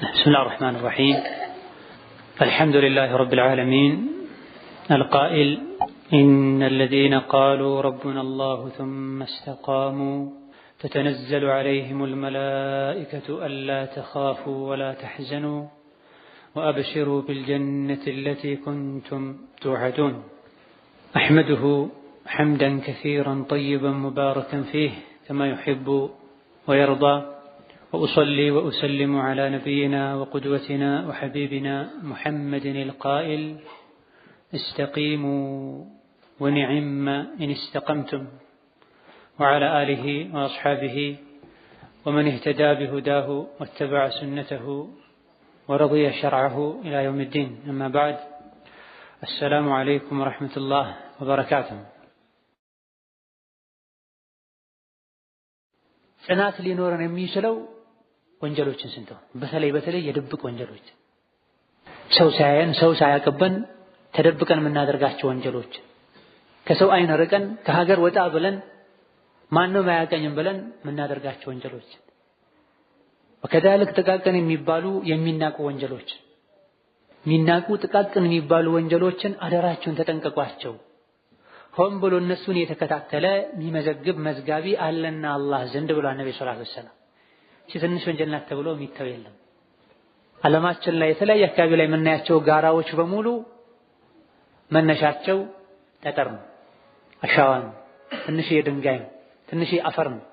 بسم الله الرحمن الرحيم. الحمد لله رب العالمين القائل إن الذين قالوا ربنا الله ثم استقاموا تتنزل عليهم الملائكة ألا تخافوا ولا تحزنوا وأبشروا بالجنة التي كنتم توعدون. أحمده حمدا كثيرا طيبا مباركا فيه كما يحب ويرضى، وأصلي وأسلم على نبينا وقدوتنا وحبيبنا محمد القائل استقيموا ونعم إن استقمتم، وعلى آله وأصحابه ومن اهتدى بهداه واتبع سنته ورضي شرعه إلى يوم الدين. أما بعد، السلام عليكم ورحمة الله وبركاته. ጽናት ሊኖረን የሚችለው ወንጀሎችን ስንተው፣ በተለይ የድብቅ ወንጀሎች፣ ሰው ሳያየን ሰው ሳያቀበን ተደብቀን የምናደርጋቸው ወንጀሎች፣ ከሰው አይን ርቀን ከሀገር ወጣ ብለን ማንም አያቀኝም ብለን የምናደርጋቸው ወንጀሎች፣ ወከዛልክ ጥቃቅን የሚባሉ የሚናቁ ወንጀሎች፣ የሚናቁ ጥቃቅን የሚባሉ ወንጀሎችን አደራችሁን ተጠንቀቋቸው። ሆን ብሎ እነሱን የተከታተለ የሚመዘግብ መዝጋቢ አለና አላህ ዘንድ ብሏል ነብዩ ሰለላሁ ዐለይሂ ወሰለም። ትንሽ ወንጀል ናት ተብሎ የሚተው የለም። ዓለማችን ላይ የተለያየ አካባቢ ላይ የምናያቸው ጋራዎች በሙሉ መነሻቸው ጠጠር ነው፣ አሻዋ ነው፣ ትንሽ የድንጋይ ነው፣ ትንሽ አፈር ነው።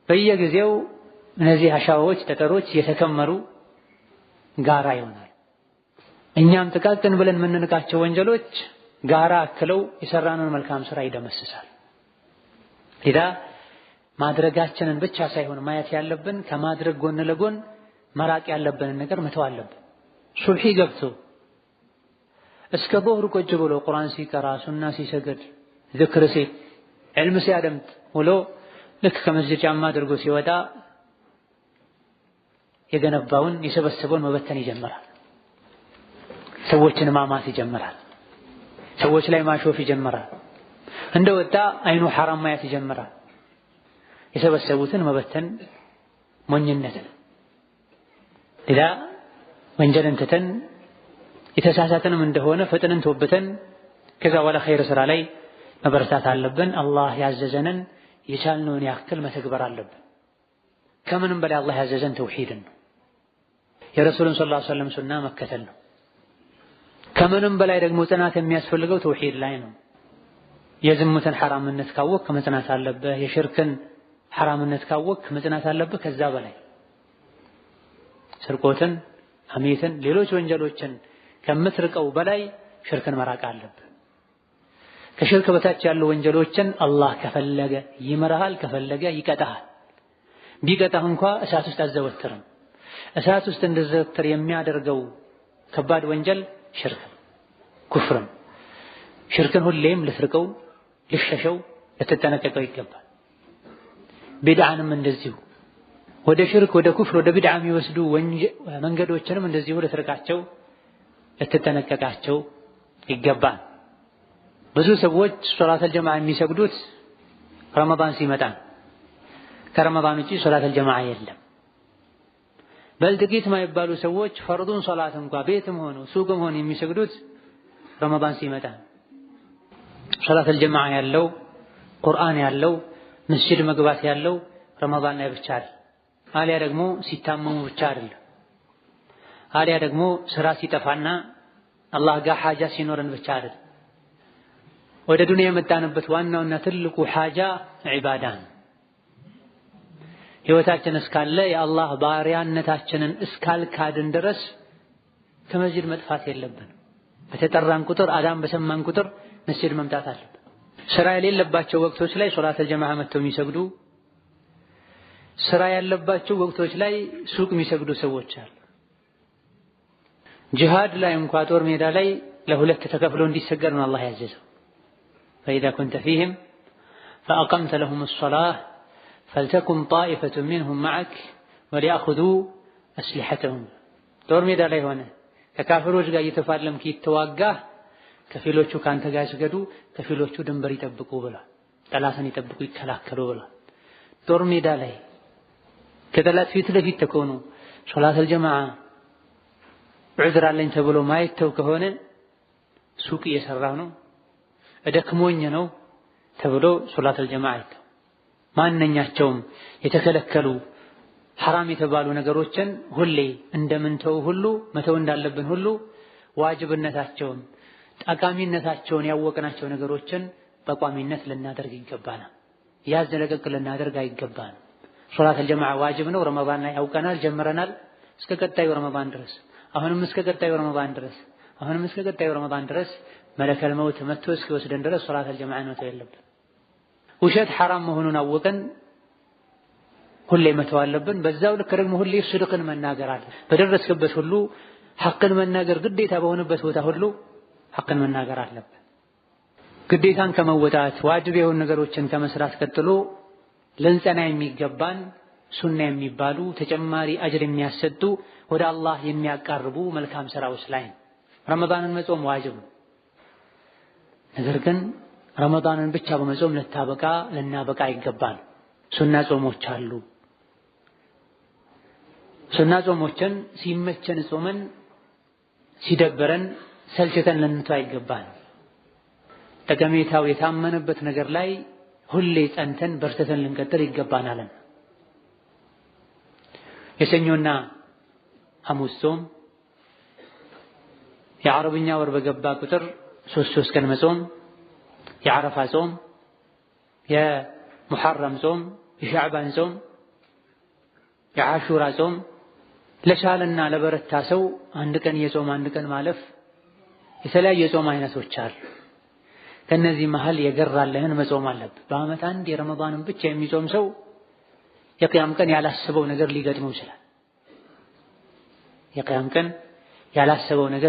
በየጊዜው እነዚህ አሻዋዎች ጠጠሮች የተከመሩ ጋራ ይሆናል። እኛም ጥቃቅን ብለን የምንንቃቸው ወንጀሎች ጋራ አክለው የሰራነውን መልካም ስራ ይደመስሳል። ሌላ ማድረጋችንን ብቻ ሳይሆን ማየት ያለብን ከማድረግ ጎን ለጎን መራቅ ያለብንን ነገር መተው አለብን። ሱብሒ ገብቶ እስከ ዙህር ቁጭ ብሎ ቁርአን ሲቀራ፣ ሱና ሲሰግድ፣ ዝክር ሲል፣ ዕልም ሲያደምጥ ውሎ ልክ ከመስጂድ ጫማ አድርጎ ሲወጣ የገነባውን የሰበሰበውን መበተን ይጀምራል። ሰዎችን ማማት ይጀምራል። ሰዎች ላይ ማሾፍ ይጀምራል። እንደወጣ አይኑ ሐራም ማየት ይጀምራል። የሰበሰቡትን መበተን ሞኝነት። ሌላ ወንጀልን ትተን የተሳሳተንም እንደሆነ ፈጥነን ተወብተን ከዛ በኋላ ኸይር ስራ ላይ መበረታት አለብን። አላህ ያዘዘንን የቻልነውን ያክል መተግበር አለብን። ከምንም በላይ አላህ ያዘዘን ተውሂድን ነው። የረሱልን ሰለላሁ ዐለይሂ ወሰለም ሱና መከተል ነው። ከምንም በላይ ደግሞ ጽናት የሚያስፈልገው ተውሂድ ላይ ነው። የዝሙትን ሐራምነት ካወቅክ መጽናት አለብህ። የሽርክን ሐራምነት ካወቅክ መጽናት አለብህ። ከዛ በላይ ስርቆትን፣ ሐሜትን፣ ሌሎች ወንጀሎችን ከምትርቀው በላይ ሽርክን መራቅ አለብህ። ከሽርክ በታች ያሉ ወንጀሎችን አላህ ከፈለገ ይምርሃል፣ ከፈለገ ይቀጣሃል። ቢቀጣህ እንኳ እሳት ውስጥ አዘወትርም። እሳት ውስጥ እንድዘወትር የሚያደርገው ከባድ ወንጀል ሽርክ፣ ኩፍር። ሽርክን ሁሌም ልትርቀው፣ ልሸሸው፣ ልትጠነቀቀው ይገባል። ቢድዓንም እንደዚሁ ወደ ሽርክ፣ ወደ ኩፍር፣ ወደ ቢድዓ የሚወስዱ መንገዶችንም እንደዚሁ ልትርቃቸው፣ ልትጠነቀቃቸው ይገባል። ብዙ ሰዎች ሶላተል ጀማዓ የሚሰግዱት ረመዳን ሲመጣ፣ ከረመዳን ውጪ ሶላተል ጀማዓ የለም። በልጥቂት ማይባሉ ሰዎች ፈርዱን ሶላት እንኳን ቤትም ሆኖ ሱቅም ሆኖ የሚሰግዱት ረመዳን ሲመጣ። ሶላተል ጀማዓ ያለው ቁርአን ያለው መስጂድ መግባት ያለው ረመዳን ላይ ብቻ አይደል፣ አሊያ ደግሞ ሲታመሙ ብቻ አይደል፣ አሊያ ደግሞ ስራ ሲጠፋና አላህ ጋር ሐጃ ሲኖረን ብቻ አይደል። ወደ ዱንያ የመጣንበት ዋናውና ትልቁ ሐጃ ዒባዳ ነው። ህይወታችን እስካለ የአላህ ባሪያነታችንን እስካልካድን ድረስ ከመስጂድ መጥፋት የለብን። በተጠራን ቁጥር አዳም በሰማን ቁጥር መስጂድ መምጣት አለብን። ስራ የሌለባቸው ወቅቶች ላይ ሶላተል ጀማዓ መጥተው የሚሰግዱ፣ ስራ ያለባቸው ወቅቶች ላይ ሱቅ የሚሰግዱ ሰዎች አሉ። ጂሃድ ላይ እንኳን ጦር ሜዳ ላይ ለሁለት ተከፍሎ እንዲሰገድ ነው አላህ ያዘዘው። فإذا كنت فيهم فأقمت لهم الصلاة فلتكن طائفة منهم معك وليأخذوا أسلحتهم። ጦር ሜዳ ላይ ሆነ ከካፍሮች ጋር እየተፋለምክ ይተዋጋህ፣ ከፊሎቹ ካንተ ጋር ይስገዱ፣ ከፊሎቹ ድንበር ይጠብቁ ብሏል። ጠላትን ይጠብቁ ይከላከሉ ብሏል። ጦር ሜዳ ላይ ከጠላት ፊት ለፊት ተኮኑ ሶላተል ጀማዓ ዑዝር አለኝ ተብሎ ማይተው ከሆነ ሱቅ እየሰራሁ ነው እደክሞኝ ነው ተብሎ ሶላተል ጀማዓ አይተው። ማንኛቸውም የተከለከሉ ሐራም የተባሉ ነገሮችን ሁሌ እንደምንተው ሁሉ መተው እንዳለብን ሁሉ ዋጅብነታቸውን ጠቃሚነታቸውን ያወቅናቸው ነገሮችን በቋሚነት ልናደርግ ይገባናል። ያዝ ለቀቅ ልናደርግ አይገባንም። ሶላተል ጀማዓ ዋጅብ ነው። ረመዳን ላይ አውቀናል፣ ጀምረናል እስከ ቀጣዩ ረመዳን ድረስ አሁንም እስከ ቀጣዩ ረመዳን ድረስ መለከል መውት መጥቶ እስኪወስደን ድረስ ሶላተል ጀማዓ ነው የለብን። ውሸት ሐራም መሆኑን አወቀን ሁሌ መተው አለብን። በዛው ልክ ደግሞ ሁሌ ስድቅን መናገር አለ። በደረስክበት ሁሉ ሐቅን መናገር ግዴታ በሆነበት ቦታ ሁሉ ሐቅን መናገር አለብን። ግዴታን ከመወጣት ዋጅብ የሆኑ ነገሮችን ከመስራት ቀጥሎ ለንጸና የሚገባን ሱና የሚባሉ ተጨማሪ አጅር የሚያሰጡ ወደ አላህ የሚያቃርቡ መልካም ስራዎች ላይ ረመዳንን መጾም ዋጅብ ነው። ነገር ግን ረመዳንን ብቻ በመጾም ልናበቃ ይገባል። ሱና ጾሞች አሉ። ሱና ጾሞችን ሲመቸን ጾመን ሲደበረን ሰልችተን ልንተው አይገባል። ጠቀሜታው የታመነበት ነገር ላይ ሁሌ ጸንተን በርትተን ልንቀጥል ይገባናል። የሰኞና ሐሙስ ጾም፣ የዓረብኛ ወር በገባ ቁጥር ሶስት ቀን መጾም፣ የዓረፋ ጾም፣ የሙሐረም ጾም፣ የሻዕባን ጾም፣ የዓሹራ ጾም ለቻለና ለበረታ ሰው አንድ ቀን የጾም አንድ ቀን ማለፍ የተለያየ የጾም አይነቶች አሉ። ከነዚህ መሃል የገራለህን መጾም አለብህ። በዓመት አንድ የረመዳንን ብቻ የሚጾም ሰው የቂያም ቀን ያላሰበው ነገር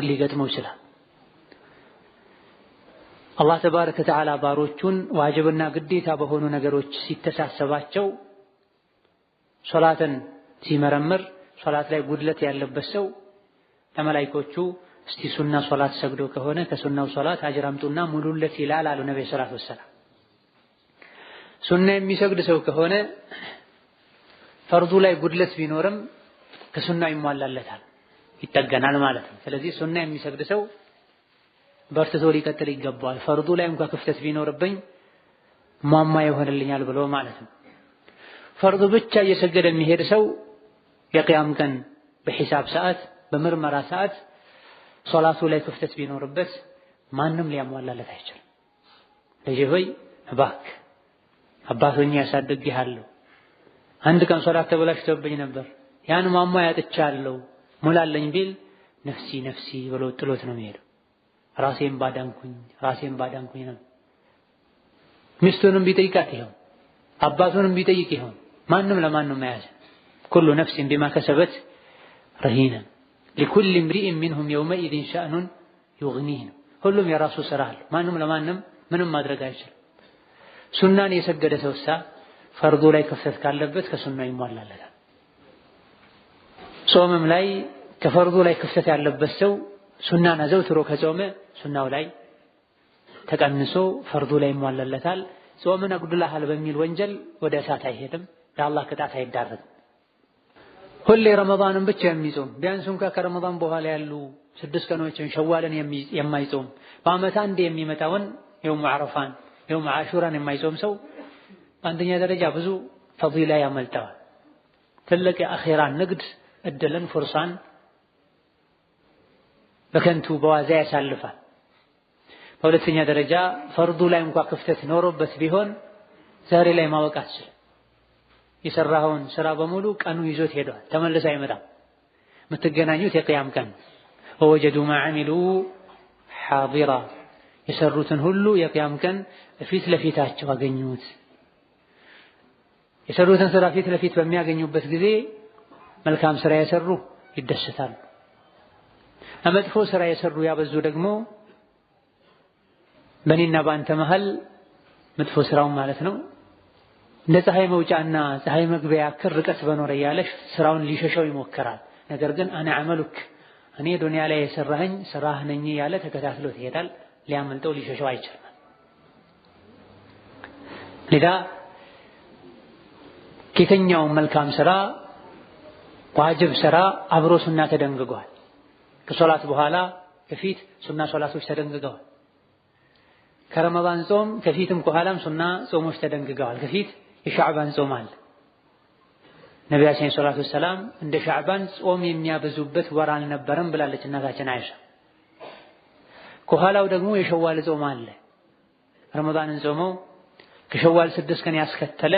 ሊገጥመው ይችላል። አላህ ተባረከ ወተዓላ ባሮቹን ዋጅብና ግዴታ በሆኑ ነገሮች ሲተሳሰባቸው ሶላትን ሲመረምር ሶላት ላይ ጉድለት ያለበት ሰው ለመላእክቶቹ እስቲ ሱና ሶላት ሰግዶ ከሆነ ከሱናው ሶላት አጅር አምጡና ሙሉለት ይላል አሉ ነብዩ ሰለላሁ ዐለይሂ ወሰለም። ሱና የሚሰግድ ሰው ከሆነ ፈርዱ ላይ ጉድለት ቢኖርም ከሱናው ይሟላለታል፣ ይጠገናል ማለት ነው። ስለዚህ ሱና የሚሰግድ ሰው በርትቶ ሊቀጥል ይገባዋል። ፈርዱ ላይ እንኳን ክፍተት ቢኖርብኝ ሟማ ይሆንልኛል ብሎ ማለት ነው። ፈርዱ ብቻ እየሰገደ የሚሄድ ሰው የቂያም ቀን በሂሳብ ሰዓት በምርመራ ሰዓት ሶላቱ ላይ ክፍተት ቢኖርበት ማንም ሊያሟላለት አይችልም። ልጄ ሆይ እባክህ አባቶኝ ያሳድግሃለሁ፣ አንድ ቀን ሶላት ተበላሽቶብኝ ነበር ያን ሟማ ያጥቻለሁ ሙላለኝ ቢል ነፍሲ ብሎ ጥሎት ነው የሚሄደው። ራሴን ባዳንኩኝ ነው። ሚስቱንም ቢጠይቃት ይኸው፣ አባቱንም ቢጠይቅ ይኸው፣ ማንም ለማንም መያዝ ኩሉ ነፍሲን ቢማ ከሰበት ረሂና ሊኩል እምሪኢን ሚንሁም የውመኢዝን ሸእኑን ዩግኒህ ነው። ሁሉም የራሱ ስራ አለው። ማንም ለማንም ምንም ማድረግ አይችልም። ሱናን የሰገደ ሰውሳ ፈርዱ ላይ ክፍተት ካለበት ከሱናው ይሟላለታል። ጾምም ላይ ከፈርዱ ላይ ክፍተት ያለበት ሰው ሱናን አዘውትሮ ከጾመ ሱናው ላይ ተቀንሶ ፈርዱ ላይ ይሟላለታል። ጾምን አጉድለሃል በሚል ወንጀል ወደ እሳት አይሄድም፣ ለአላህ ቅጣት አይዳረግም። ሁሌ ረመዳንን ብቻ የሚጾም ቢያንስ እንኳን ከረመዳን በኋላ ያሉ 6 ቀኖችን ሸዋልን የማይጾም በዓመት አንድ የሚመጣውን የውም ዓረፋን የውም ዓሹራን የማይጾም ሰው አንደኛ ደረጃ ብዙ ፈዲላ ያመልጠዋል። ትልቅ የአኺራን ንግድ እድልን ፍርሳን በከንቱ በዋዛ ያሳልፋል። በሁለተኛ ደረጃ ፈርዱ ላይ እንኳን ክፍተት ኖሮበት ቢሆን ዛሬ ላይ ማወቅ አትችልም። የሰራኸውን ስራ በሙሉ ቀኑ ይዞት ሄዷል፣ ተመልሶ አይመጣም። የምትገናኙት የቂያም ቀን ወወጀዱ ማ ዐሚሉ ሓዲራ፣ የሰሩትን ሁሉ የቂያም ቀን ፊት ለፊታቸው አገኙት። የሰሩትን ስራ ፊት ለፊት በሚያገኙበት ጊዜ መልካም ስራ የሰሩ ይደሰታሉ። መጥፎ ስራ የሰሩ ያበዙ ደግሞ በእኔና በአንተ መሃል መጥፎ ስራውን ማለት ነው እንደ ፀሐይ መውጫና ፀሐይ መግቢያ ያክል ርቀት በኖረ እያለሽ ስራውን ሊሸሸው ይሞክራል። ነገር ግን አነ ዐመሉክ እኔ ዱንያ ላይ የሰራኸኝ ስራህ ነኝ ያለ ተከታትሎት ይሄዳል። ሊያመልጠው ሊሸሸው አይችልም። ሌላ ከየትኛውም መልካም ስራ ዋጅብ ስራ አብሮ ሱና ተደንግጓል። ከሶላት በኋላ ከፊት ሱና ሶላቶች ተደንግገዋል። ከረመዳን ጾም ከፊትም ከኋላም ሱና ጾሞች ተደንግገዋል። ከፊት የሻዕባን ጾም አለ። ነቢያችን ሰለላሁ ዐለይሂ ወሰለም እንደ ሻዕባን ጾም የሚያበዙበት ወር አልነበረም ብላለች እናታችን አይሻ። ከኋላው ደግሞ የሸዋል ጾም አለ። ረመዳንን ጾመው ከሸዋል 6 ቀን ያስከተለ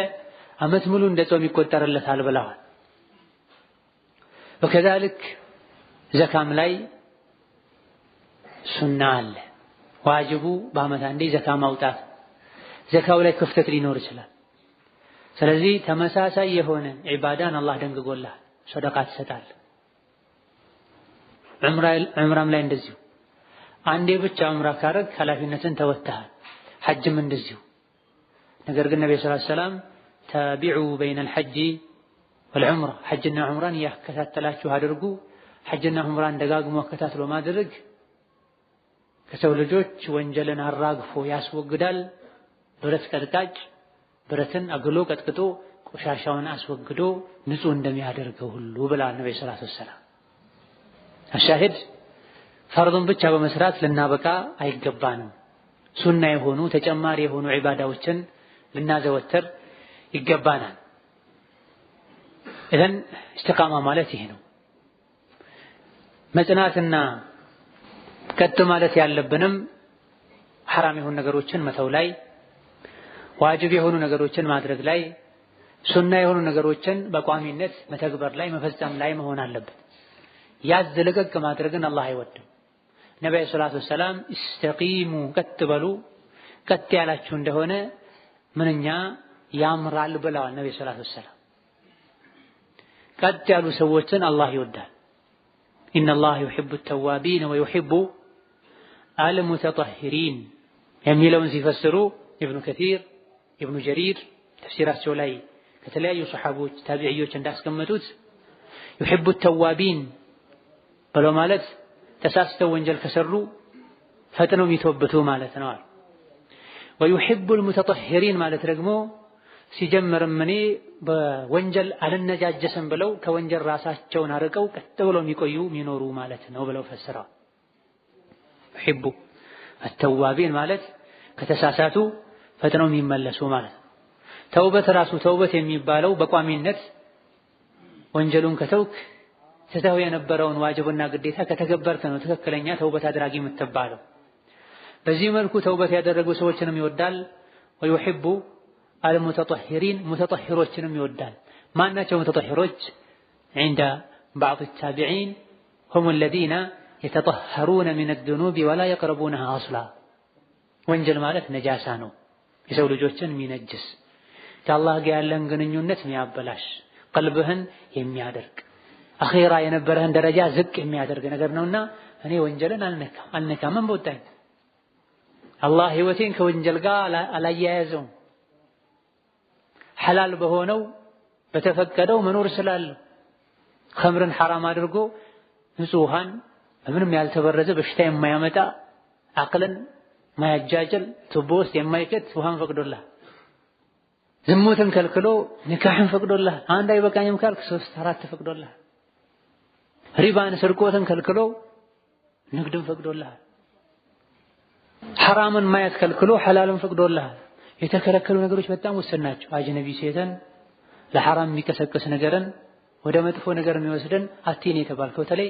ዓመት ሙሉ እንደ ጾም ይቆጠርለታል ብለዋል። ወከዛልክ ዘካም ላይ ሱና አለ። ዋጅቡ በዓመት አንዴ ዘካ ማውጣት። ዘካው ላይ ክፍተት ሊኖር ይችላል። ስለዚህ ተመሳሳይ የሆነ ዒባዳን አላህ ደንግጎልሃል። ሰደቃ ትሰጣለህ። ዑምራም ላይ እንደዚሁ አንዴ ብቻ ዑምራ ካረግ ኃላፊነትን ተወጥተሃል። ሐጅም እንደዚሁ። ነገር ግን ነብዩ ሰለላሁ ዐለይሂ ወሰለም ታቢዑ በይነል ሐጅ ወልዑምራ ሐጅና ዑምራን ያከታተላችሁ አድርጉ። ሐጅና ዑምራን ደጋግሞ አከታትሎ ማድረግ ከሰው ልጆች ወንጀልን አራግፎ ያስወግዳል። ብረት ቀጥቃጭ ብረትን አግሎ ቀጥቅጦ ቆሻሻውን አስወግዶ ንጹህ እንደሚያደርገው ሁሉ ብለዋል ነብዩ ሰለላሁ ዐለይሂ ወሰለም። አሻሂድ ፈርዱን ብቻ በመስራት ልናበቃ አይገባንም። ሱና የሆኑ ተጨማሪ የሆኑ ዒባዳዎችን ልናዘወትር ይገባናል። ኢዘን ኢስቲቃማ ማለት ይሄ ነው። መጽናትና ቀጥ ማለት ያለብንም ሐራም የሆኑ ነገሮችን መተው ላይ፣ ዋጅብ የሆኑ ነገሮችን ማድረግ ላይ፣ ሱና የሆኑ ነገሮችን በቋሚነት መተግበር ላይ መፈጸም ላይ መሆን አለበት። ያዝ ለቀቅ ማድረግን አላህ አይወድም። ነብዩ ሰለላሁ ዐለይሂ ወሰለም ኢስተቂሙ ቀጥ በሉ፣ ቀጥ ያላችሁ እንደሆነ ምንኛ ያምራል ብለዋል ነብዩ ሰለላሁ ዐለይሂ ወሰለም። ቀጥ ያሉ ሰዎችን አላህ ይወዳል። ኢነላህ ዩሂቡ ተዋቢን ወዩሂቡ አልሙተጠሂሪን የሚለውን ሲፈስሩ ኢብኑ ከሲር ኢብኑ ጀሪር ተፍሲራቸው ላይ ከተለያዩ ሰሐቦች ታቢዒዎች እንዳስቀመጡት ዩሂቡ ተዋቢን ብለው ማለት ተሳስተው ወንጀል ከሰሩ ፈጥነው የሚተውበቱ ማለት ነው። ወዩሂቡ አልሙተጠሂሪን ማለት ደግሞ ሲጀምርም እኔ በወንጀል አልነጃጀስም ብለው ከወንጀል ራሳቸውን አርቀው ቀጥ ብለው የሚቆዩ የሚኖሩ ማለት ነው ብለው ፈስረዋል። ዩሂቡ አተዋቢን ማለት ከተሳሳቱ ፈጥነው የሚመለሱ ማለት ነው። ተውበት ራሱ ተውበት የሚባለው በቋሚነት ወንጀሉን ከተውክ ስተው የነበረውን ዋጅብና ግዴታ ከተገበርክ ነው ትክክለኛ ተውበት አድራጊ የምትባለው። በዚህ መልኩ ተውበት ያደረጉ ሰዎችንም ይወዳል። ወዩሂቡ አልሙተጠሂሪን ሙተጠሂሮችንም ይወዳል። ማናቸው ሙተጠሂሮች? عند بعض التابعين هم الذين يتطهرون من الذنوب ولا يقربونها اصلا። ወንጀል ማለት ነጃሳ ነው፣ የሰው ልጆችን የሚነጅስ ከአላህ ጋር ያለን ግንኙነት የሚያበላሽ ቀልብህን የሚያደርግ አኺራ የነበረህን ደረጃ ዝቅ የሚያደርግ ነገር ነውና እኔ ወንጀልን አልነካም ምን በወጣኝ። አላህ ህይወቴን ከወንጀል ጋር አላያያዘውም። ሐላል በሆነው በተፈቀደው መኖር ስላለው ኸምርን ሐራም አድርጎ ንጹህ ውሃን ምንም ያልተበረዘ በሽታ የማያመጣ አቅልን ማያጃጀል ቱቦ ውስጥ የማይከት ውሃን ፈቅዶልሃል። ዝሙትን ከልክሎ ንካህን ፈቅዶልሃል። አንድ አይበቃኝም ካልክ 3 4 ፈቅዶልሃል። ሪባን ስርቆትን ከልክሎ ንግድን ፈቅዶልሃል። ሐራምን ማየት ከልክሎ ሐላልን ፈቅዶልሃል። የተከለከሉ ነገሮች በጣም ውስን ናቸው። አጅነቢ ሴትን ለሐራም የሚቀሰቅስ ነገርን ወደ መጥፎ ነገር የሚወስደን አትይን የተባልከው ተለይ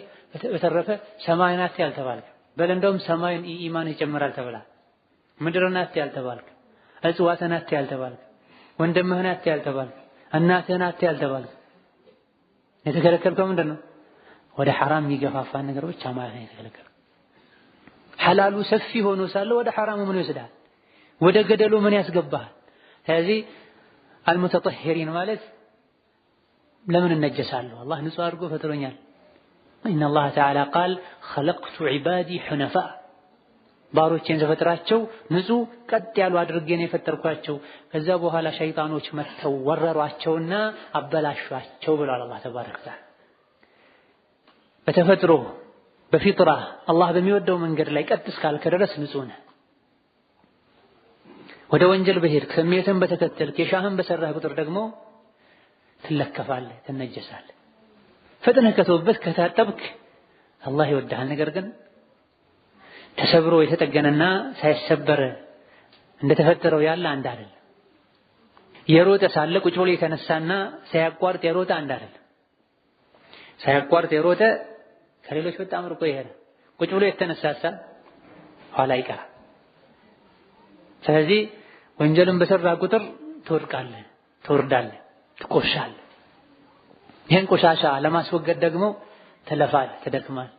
በተረፈ ሰማይን አትይ ያልተባልከው በል እንደውም ሰማይን ኢማን ይጨምራል ተብሏል። ምድርን አትይ ያልተባልከው እጽዋትን አትይ ያልተባልከው ወንድምህን አትይ ያልተባልከው እናትህን አትይ ያልተባልከው የተከለከልከው ምንድነው? ወደ ሐራም የሚገፋፋ ነገር ብቻ ማለት ነው የተከለከለው። ሐላሉ ሰፊ ሆኖ ሳለ ወደ ሐራሙ ምን ይወስዳል? ወደ ገደሉ ምን ያስገባሃል? ስለዚህ አልሙተጠሂሪን ማለት ለምን እነጀሳለሁ? አላህ ንጹህ አድርጎ ፈጥሮኛል። ኢነ አላህ ተዓላ ቃል ኸለቅቱ ዒባዲ ሑነፋ ባሮቼን ዘፈጥራቸው ንጹህ ቀጥ ያሉ አድርጌ ነው የፈጠርኳቸው። ከዛ በኋላ ሸይጣኖች መተው ወረሯቸውና አበላሿቸው ብሏል አላህ ተባረከ ወተዓላ። በተፈጥሮ በፊጥራ አላህ በሚወደው መንገድ ላይ ቀጥ እስካልከ ድረስ ንጹህ ነህ። ወደ ወንጀል በሄድክ ስሜትን በተከተልክ የሻህን በሰራህ ቁጥር ደግሞ ትለከፋለህ፣ ትነጀሳለህ። ፈጥነህ ከተውበት ከታጠብክ አላህ ይወድሃል። ነገር ግን ተሰብሮ የተጠገነና ሳይሰበር እንደተፈጠረው ያለ አንድ አይደለም። የሮጠ ሳለ ቁጭ ብሎ የተነሳና ሳያቋርጥ የሮጠ አንድ አይደለም። ሳያቋርጥ የሮጠ ከሌሎች በጣም ርቆ ይሄዳል። ቁጭ ብሎ የተነሳሳ ኋላ ይቀራል። ስለዚህ ወንጀልን በሰራ ቁጥር ትወድቃለህ፣ ትወርዳለህ፣ ትቆሻለህ። ይህን ቆሻሻ ለማስወገድ ደግሞ ትለፋለህ፣ ትደክማለህ።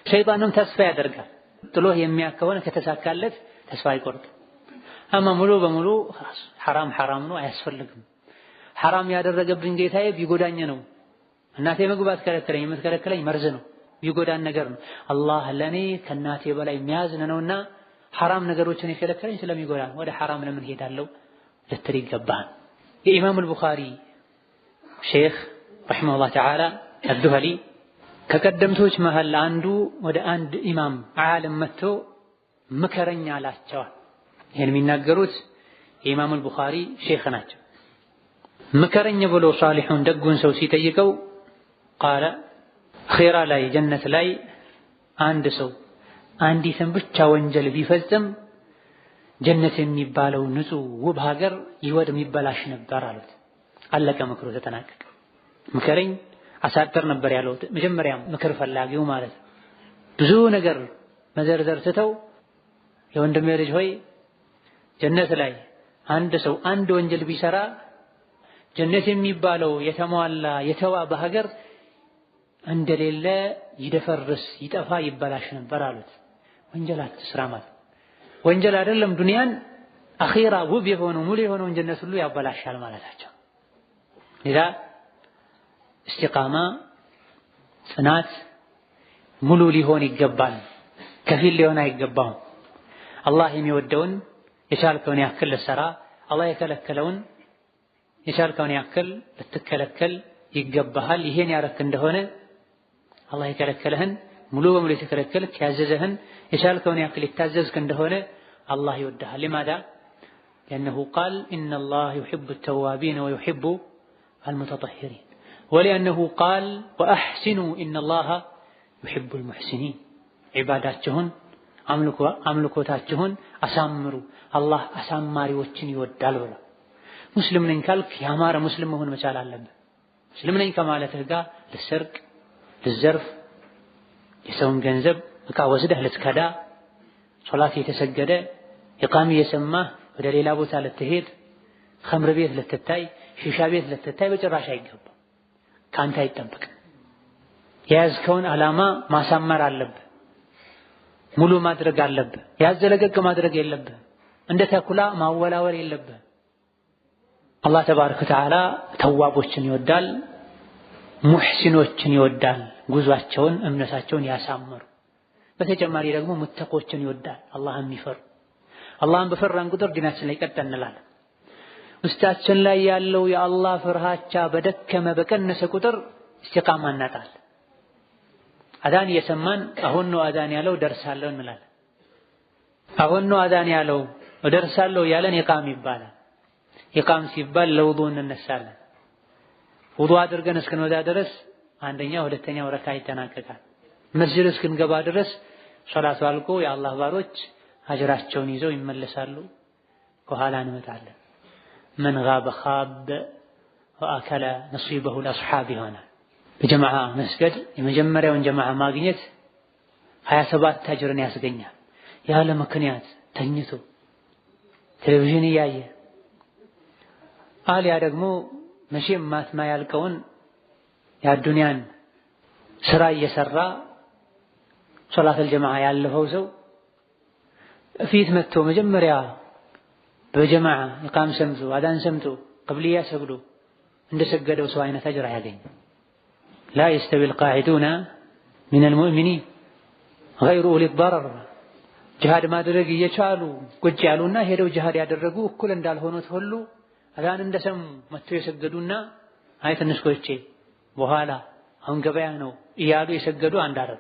ሸይጣንም ተስፋ ያደርጋል። ጥሎህ የሚያከውን ከተሳካለት ተስፋ አይቆርጥም። አማ ሙሉ በሙሉ ሐራም ሐራም ነው አያስፈልግም፣ ሐራም ያደረገብኝ ጌታዬ ቢጎዳኝ ነው፣ እናቴ መግባት ከለከለኝ የምትከለከለኝ መርዝ ነው፣ ቢጎዳን ነገር ነው፣ አላህ ለኔ ከእናቴ በላይ የሚያዝን ነውና ሐራም ነገሮችን የከለከለኝ ስለሚጎዳ ነው፣ ወደ ሐራም ለምን ሄዳለሁ ልትል ይገባል። የኢማም አልቡኻሪ ሼኽ ረሒመሁላህ ተዓላ አልዱሀሊ ከቀደምቶች መሃል አንዱ ወደ አንድ ኢማም ዓለም መጥቶ ምከረኛ አላቸዋል። ይህን የሚናገሩት የኢማም አልቡኻሪ ሼኽ ናቸው። ምከረኝ ብሎ ሷሊሑን ደጉን ሰው ሲጠይቀው ቃለ ኺራ ላይ ጀነት ላይ አንድ ሰው አንዲትን ብቻ ወንጀል ቢፈጽም ጀነት የሚባለው ንጹህ ውብ ሀገር ይወድም ይበላሽ ነበር አሉት። አለቀ፣ ምክሩ ተጠናቀቀ። ምከረኝ አሳጥር ነበር ያለው መጀመሪያም ምክር ፈላጊው ማለት ነው። ብዙ ነገር መዘርዘር ትተው የወንድሜ ልጅ ሆይ ጀነት ላይ አንድ ሰው አንድ ወንጀል ቢሰራ ጀነት የሚባለው የተሟላ የተዋበ ሀገር እንደሌለ ይደፈርስ ይጠፋ ይበላሽ ነበር አሉት። ወንጀል አትስራ ማለት ወንጀል አይደለም ዱንያን አኺራ ውብ የሆነው ሙሉ የሆነውን ጀነት ሁሉ ያበላሻል ማለታቸው። ለዛ እስቲቃማ ጽናት ሙሉ ሊሆን ይገባል፣ ከፊል ሊሆን አይገባውም። አላህ የሚወደውን የቻልከውን ያክል ልትሰራ፣ አላህ የከለከለውን የቻልከውን ያክል ልትከለከል ይገባሃል። ይሄን ያረክ እንደሆነ አላህ የከለከለህን ሙሉ በሙሉ የተከለከልክ ያዘዘህን የቻልከውን ያክል የታዘዝክ እንደሆነ አላህ ይወድሃል። لماذا لأنه قال إن الله يحب التوابين ويحب المتطهرين ولأنه قال وأحسنوا إن الله يحب المحسنين عباداتهم አምልኮታችሁን አሳምሩ አላህ አሳማሪዎችን ይወዳል ብሎ ሙስሊም ነኝ ካልክ ያማረ ሙስሊም መሆን መቻል አለብህ። ሙስሊም ነኝ ከማለትህ ጋር ልትሰርቅ፣ ልትዘርፍ፣ የሰውን ገንዘብ ዕቃ ወስደህ ልትከዳ፣ ሶላት የተሰገደ ኢቃም እየሰማህ ወደ ሌላ ቦታ ልትሄድ፣ ኸምር ቤት ልትታይ፣ ሺሻ ቤት ልትታይ በጭራሽ አይገባም። ካንተ አይጠበቅም። የያዝከውን ዓላማ ማሳመር አለብህ፣ ሙሉ ማድረግ አለብህ። ያዘለቀቅ ማድረግ የለብህ። እንደ ተኩላ ማወላወል የለብህ። አላህ ተባረከ ወተዓላ ተዋቦችን ይወዳል፣ ሙሕሲኖችን ይወዳል። ጉዟቸውን እምነታቸውን ያሳምሩ። በተጨማሪ ደግሞ ሙተቆችን ይወዳል፣ አላህን የሚፈሩ። አላህን በፈራን ቁጥር ዲናችን ላይ ቀጥ እንላለን። ውስጣችን ላይ ያለው የአላህ ፍርሃቻ በደከመ በቀነሰ ቁጥር እስቲቃማ እናጣለን። አዛን እየሰማን አሁን ነው አዛን ያለው ደርሳለሁ እንላለን። አሁን ነው አዛን ያለው ደርሳለሁ ያለን ኢቃም ይባላል። ኢቃም ሲባል ለውዱእ እንነሳለን። ውዱእ አድርገን እስክንወጣ ድረስ አንደኛ ሁለተኛው ረካ ይጠናቀቃል። መስጂድ እስክንገባ ድረስ ሶላቱ አልቆ የአላህ ባሮች አጅራቸውን ይዘው ይመለሳሉ። ከኋላ እንመጣለን። መን ጋበ ኻብ ወአከለ ነሲበሁ ለአስሓብ ይሆናል። በጀማዓ መስገድ የመጀመሪያውን ጀማዓ ማግኘት 27 አጅርን ያስገኛል። ያለ ምክንያት ተኝቶ ቴሌቪዥን እያየ አልያ ደግሞ መቼም ማትማ ያልቀውን የአዱንያን ስራ እየሰራ ሶላተል ጀማዓ ያለፈው ሰው ፊት መጥቶ መጀመሪያ በጀማዓ ኢቃም ሰምቶ አዳን ሰምቶ ቅብልያ ሰግዶ እንደሰገደው ሰው አይነት አጅር አያገኝም። لا يستوي القاعدون من المؤمنين غير أولي الضرر ጅሃድ ማድረግ እየቻሉ ቁጭ ያሉና ሄደው ጅሃድ ያደረጉ እኩል እንዳልሆኑት ሁሉ አዛን እንደሰሙ መጥተው የሰገዱና አይ ትንሽ ቆይቼ በኋላ አሁን ገበያ ነው እያሉ የሰገዱ አንድ አይደል።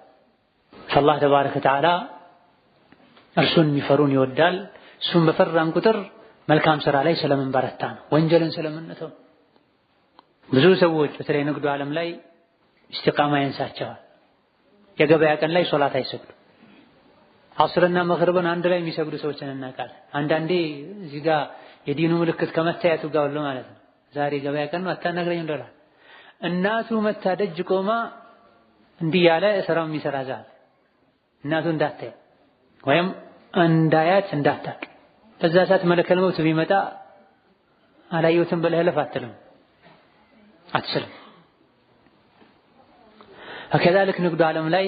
አላህ ተባረከ ወተዓላ እርሱን የሚፈሩን ይወዳል። እሱን በፈራን ቁጥር መልካም ስራ ላይ ስለምንበረታ ነው፣ ወንጀልን ስለምንተው። ብዙ ሰዎች በተለይ ንግዱ ዓለም ላይ ኢስቲቃማ ያንሳቸዋል። የገበያ ቀን ላይ ሶላት አይሰግዱ። ዐስርና መግሪብን አንድ ላይ የሚሰግዱ ሰዎችን እናውቃለን። አንዳንዴ እዚህ ጋር የዲኑ ምልክት ከመታየቱ ጋር ሁሉ ማለት ነው። ዛሬ ገበያ ቀን ነው አታናግረኝ እንደላ እናቱ መታ ደጅ ቆማ እንዲህ ያለ ስራው የሚሰራ ዛል እናቱ እንዳታይ ወይም እንዳያት እንዳታቅ በዛ ሰዓት መለከል ሞት ቢመጣ አላየሁትም ብለህ ለፍ አትልም አትስልም። ከذلك ንግዱ ዓለም ላይ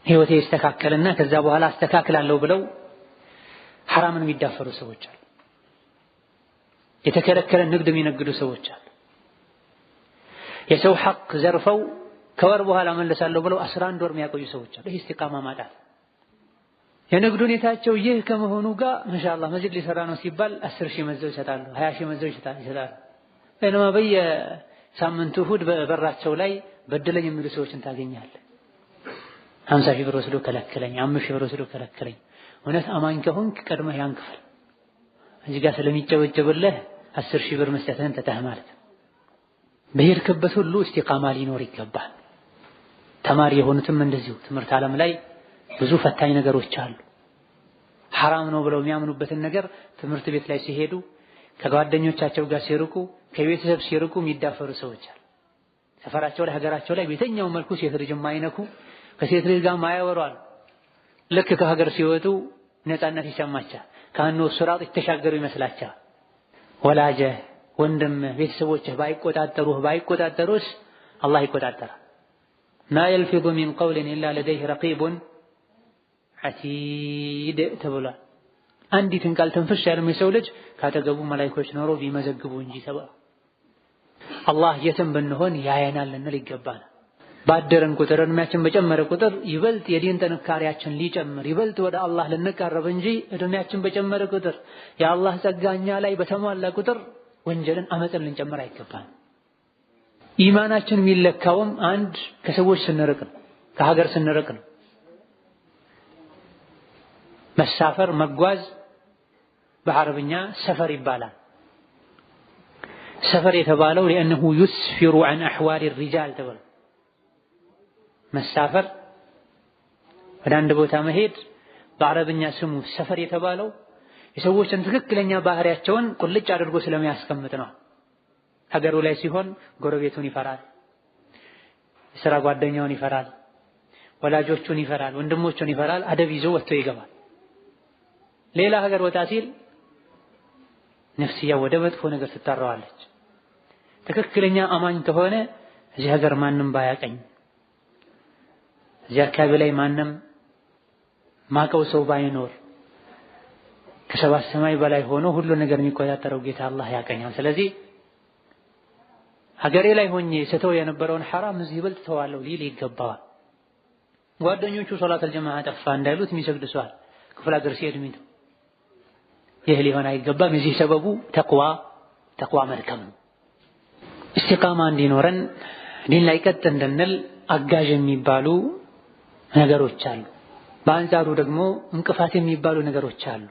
ህይወቴ ይስተካከልና ከዛ በኋላ አስተካክላለሁ ብለው ሐራምን የሚዳፈሩ ሰዎች አሉ። የተከለከለ ንግድ የሚነግዱ ሰዎች አሉ። የሰው ሐቅ ዘርፈው ከወር በኋላ መለሳለሁ ብለው 11 ወር የሚያቆዩ ሰዎች አሉ። ይህ ኢስቲቃማ ማጣት የንግድ ሁኔታቸው ይህ ከመሆኑ ጋር ማሻአላህ መስጂድ ሊሰራ ነው ሲባል 10,000 መዘው ይሰጣሉ፣ 20,000 መዘው ይሰጣሉ። ለማ በየሳምንቱ እሑድ በበራቸው ላይ በደለኝ የሚሉ ሰዎችን ታገኛለህ። 50,000 ብር ወስዶ ከለከለኝ፣ 5,000 ብር ወስዶ ከለከለኝ። እውነት አማኝ ከሆንክ ቀድመህ ያን ክፈል። እዚህ ጋር ስለሚጨበጨብልህ 10,000 ብር መስጠትህን ተተህ ማለት ነው። በሄድክበት ሁሉ ኢስቲቃማ ሊኖር ይገባል። ተማሪ የሆኑትም እንደዚሁ ትምህርት ዓለም ላይ ብዙ ፈታኝ ነገሮች አሉ። ሐራም ነው ብለው የሚያምኑበትን ነገር ትምህርት ቤት ላይ ሲሄዱ ከጓደኞቻቸው ጋር ሲርቁ ከቤተሰብ ሲርቁ የሚዳፈሩ ሰዎች አሉ። ሰፈራቸው ላይ ሀገራቸው ላይ በየትኛው መልኩ ሴት ልጅ የማይነኩ ከሴት ልጅ ጋር ማያወሯል። ልክ ከሀገር ሲወጡ ነፃነት ይሰማቻል። ካኑ ሱራጥ የተሻገሩ ይመስላቸዋል። ወላጀ ወንድም ቤተሰቦችህ ባይቆጣጠሩስ አላህ ይቆጣጠራል። ማ የልፊዙ ሚን ቀውሊን ኢላ ለደይህ ረቂቡን ዐቲድ ተብሏል። አንዲትን ቃል ትንፍሽ ያለም የሰው ልጅ ካጠገቡ መላእክቶች ኖሮ ቢመዘግቡ እንጂ ተብሏል። አላህ የትም ብንሆን ያየናል ልንል ይገባናል። ባደረን ቁጥር እድሜያችን በጨመረ ቁጥር ይበልጥ የዲን ጥንካሬያችን ሊጨምር ይበልጥ ወደ አላህ ልንቃረብ እንጂ እድሜያችን በጨመረ ቁጥር የአላህ ጸጋኛ ላይ በተሟላ ቁጥር ወንጀልን አመፅን ልንጨምር አይገባን። ኢማናችን የሚለካውም አንድ ከሰዎች ስንርቅ ነው፣ ከሀገር ስንርቅ ነው። መሳፈር መጓዝ በአረብኛ ሰፈር ይባላል። ሰፈር የተባለው لأنه يسفر عن أحوال الرجال ተብሎ መሳፈር ወደ አንድ ቦታ መሄድ በአረብኛ ስሙ ሰፈር የተባለው የሰዎችን ትክክለኛ ባህሪያቸውን ቁልጭ አድርጎ ስለሚያስቀምጥ ነው። ሀገሩ ላይ ሲሆን ጎረቤቱን ይፈራል፣ የሥራ ጓደኛውን ይፈራል፣ ወላጆቹን ይፈራል፣ ወንድሞቹን ይፈራል። አደብ ይዞ ወጥቶ ይገባል። ሌላ ሀገር ወጣ ሲል ነፍስያ ወደ መጥፎ ነገር ትጠራዋለች። ትክክለኛ አማኝ ከሆነ እዚህ ሀገር ማንም ባያቀኝ፣ እዚህ አካባቢ ላይ ማንም ማቀው ሰው ባይኖር ከሰባት ሰማይ በላይ ሆኖ ሁሉ ነገር የሚቆጣጠረው ጌታ አላህ ያቀኛል። ስለዚህ ሀገሬ ላይ ሆኜ ስተው የነበረውን ሐራም እዚህ ይበልጥ ተዋለሁ ሊል ይገባዋል። ጓደኞቹ ሶላተል ጀማዓ ጠፋ እንዳይሉት የሚሰግድ ሰው አለ ክፍለ ሀገር ሲሄድ የሚተው። ይህ ሊሆን አይገባም። የዚህ ሰበቡ ተቅዋ መልካም ነው። ኢስቲቃማ እንዲኖረን ዲን ላይ ቀጥ እንድንል አጋዥ የሚባሉ ነገሮች አሉ። በአንጻሩ ደግሞ እንቅፋት የሚባሉ ነገሮች አሉ።